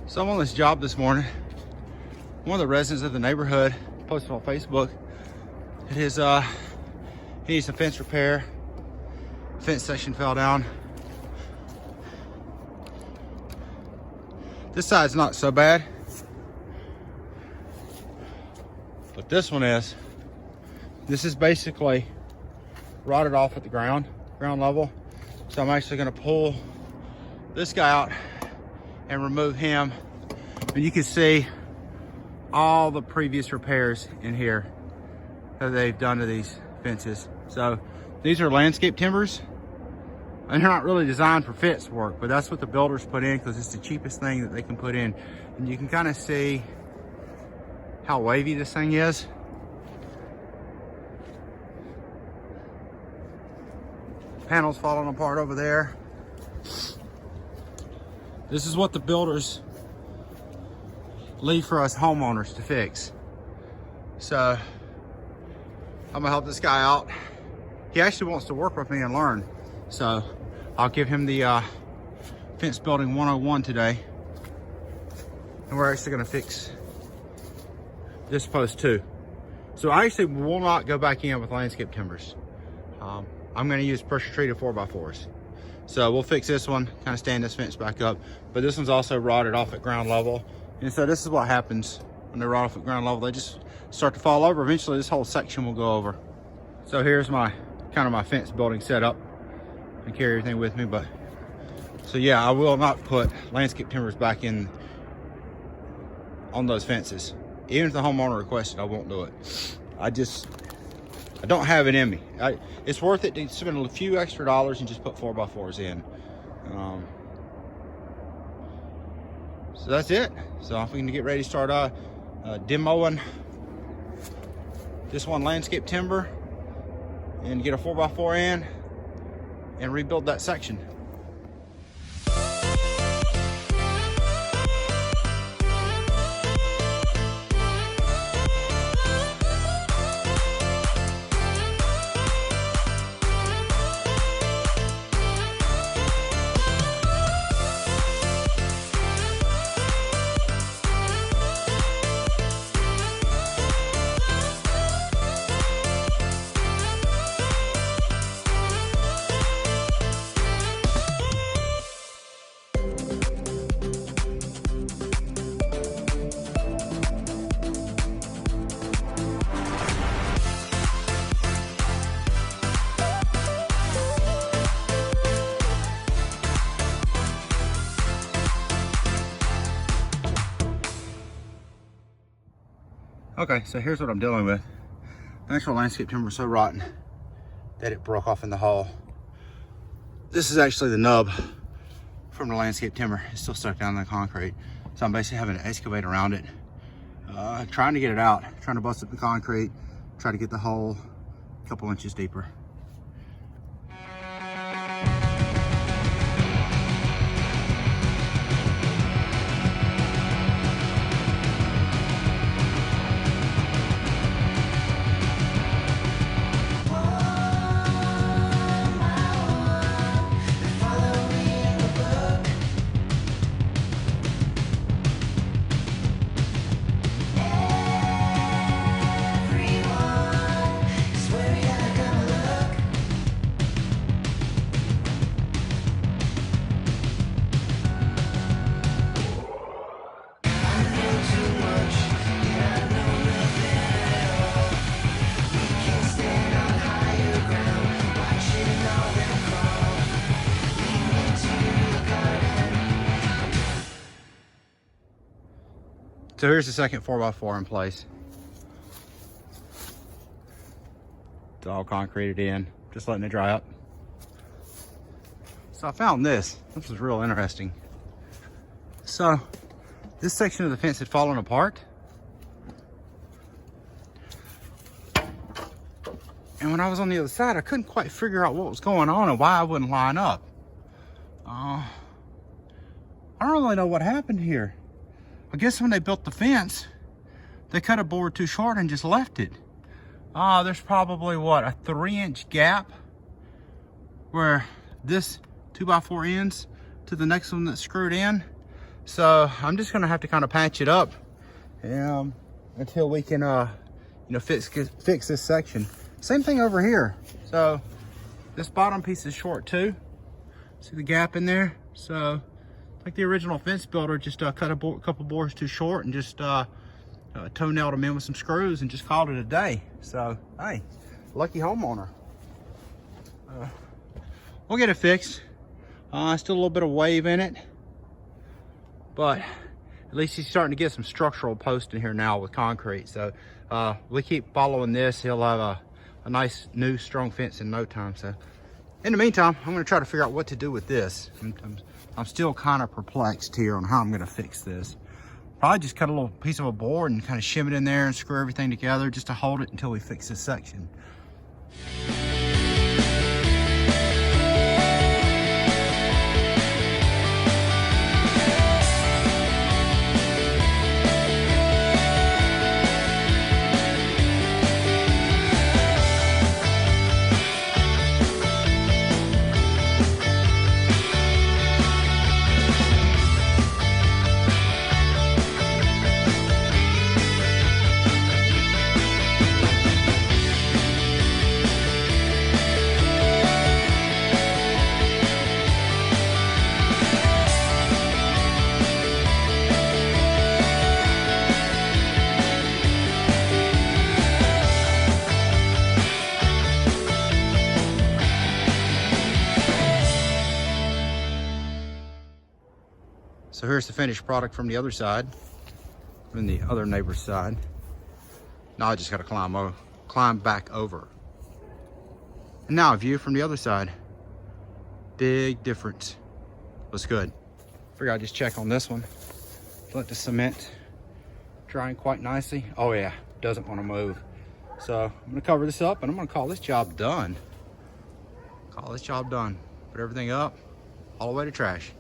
So I'm on this job this morning. One of the residents of the neighborhood posted on Facebook. It is he needs some fence repair. Fence section fell down. This side's not so bad, but this one is. This is basically rotted off at the ground level. So I'm actually gonna pull this guy out and remove him. And you can see all the previous repairs in here that they've done to these fences. So these are landscape timbers, and they're not really designed for fence work, but that's what the builders put in because it's the cheapest thing that they can put in. And you can kind of see how wavy this thing is. Panels falling apart over there. This is what the builders leave for us homeowners to fix. So I'm gonna help this guy out. He actually wants to work with me and learn. So I'll give him the fence building 101 today. And we're actually gonna fix this post too. So I actually will not go back in with landscape timbers. I'm gonna use pressure treated 4x4s. So we'll fix this one, kind of stand this fence back up. But this one's also rotted off at ground level. And so this is what happens when they rot off at ground level. They just start to fall over. Eventually this whole section will go over. So here's my kind of my fence building setup. I carry everything with me, but so yeah, I will not put landscape timbers back in on those fences. Even if the homeowner requested, I won't do it. I don't have it in me. It's worth it to spend a few extra dollars and just put 4x4s in. So that's it. So I'm going to get ready to start demoing this one landscape timber and get a 4x4 in and rebuild that section. Okay, so here's what I'm dealing with. The actual landscape timber is so rotten that it broke off in the hole. This is actually the nub from the landscape timber. It's still stuck down in the concrete. So I'm basically having to excavate around it, trying to get it out, trying to bust up the concrete, try to get the hole a couple inches deeper. So here's the second 4x4 in place. It's all concreted in, just letting it dry up. So I found this. This was real interesting. So this section of the fence had fallen apart. And when I was on the other side, I couldn't quite figure out what was going on and why I wouldn't line up. I don't really know what happened here. I guess when they built the fence, they cut a board too short and just left it. There's probably, what, a 3-inch gap where this 2x4 ends to the next one that's screwed in. So I'm just gonna have to kind of patch it up until we can, you know, fix this section. Same thing over here. So this bottom piece is short too. See the gap in there? So like the original fence builder, just cut a couple boards too short and just toe-nailed them in with some screws and just called it a day. So hey, lucky homeowner. We'll get it fixed. Still a little bit of wave in it, but at least he's starting to get some structural post in here now with concrete. So we keep following this, he'll have a nice new strong fence in no time. So in the meantime, I'm going to try to figure out what to do with this. I'm still kind of perplexed here on how I'm going to fix this. Probably just cut a little piece of a board and kind of shim it in there and screw everything together just to hold it until we fix this section. So here's the finished product from the other side, from the other neighbor's side. Now I just got to climb back over. And now a view from the other side. Big difference. Looks good. Figure I'll just check on this one. Let the cement drying quite nicely. Oh yeah, doesn't want to move. So I'm gonna cover this up and I'm gonna call this job done. Call this job done. Put everything up, all the way to trash.